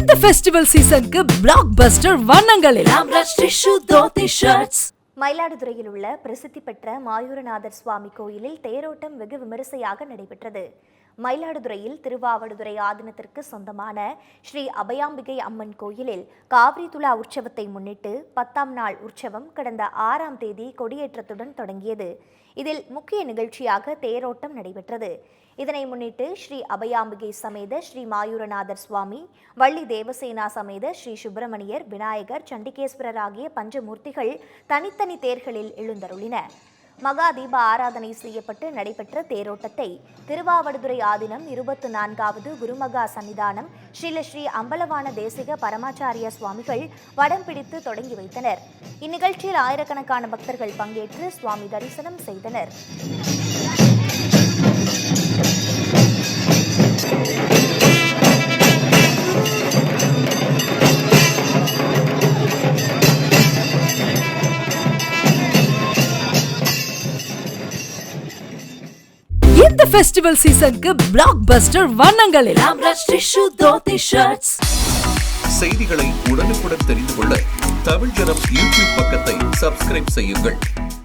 இந்த ஃபெஸ்டிவல் சீசனுக்கு பிளாக் பஸ்டர் வண்ணங்களில் மயிலாடுதுறையில் உள்ள பிரசித்தி பெற்ற மாயூரநாதர் சுவாமி கோயிலில் தேரோட்டம் வெகு விமரிசையாக நடைபெற்றது. மயிலாடுதுறையில் திருவாவடுதுறை ஆதீனத்திற்கு சொந்தமான ஸ்ரீ அபயாம்பிகை அம்மன் கோயிலில் காவிரி துலா உற்சவத்தை முன்னிட்டு 10ஆம் நாள் உற்சவம் கடந்த 6ஆம் தேதி கொடியேற்றத்துடன் தொடங்கியது. இதில் முக்கிய நிகழ்ச்சியாக தேரோட்டம் நடைபெற்றது. இதனை முன்னிட்டு ஸ்ரீ அபயாம்பிகை சமேத ஸ்ரீ மாயூரநாதர் சுவாமி, வள்ளி தேவசேனா சமேத ஸ்ரீ சுப்பிரமணியர், விநாயகர், சண்டிகேஸ்வரர் ஆகிய பஞ்சமூர்த்திகள் தனித்தனி தேர்களில் எழுந்தருளின. மகா தீப ஆராதனை செய்யப்பட்டு நடைபெற்ற தேரோட்டத்தை திருவாவடுதுறை ஆதீனம் 24வது குருமகா சன்னிதானம் ஸ்ரீ அம்பலவான தேசிக பரமாச்சாரிய சுவாமிகள் வடம் பிடித்து தொடங்கி வைத்தனர். இந்நிகழ்ச்சியில் ஆயிரக்கணக்கான பக்தர்கள் பங்கேற்று சுவாமி தரிசனம் செய்தனர். இந்த ஃபெஸ்டிவல் சீசனுக்கு பிளாக் பஸ்டர் வண்ணங்களில் செய்திகளை உடனுக்குடன் தெரிந்து கொள்ள தமிழ் ஜனம் யூடியூப் பக்கத்தை சப்ஸ்கிரைப் செய்யுங்கள்.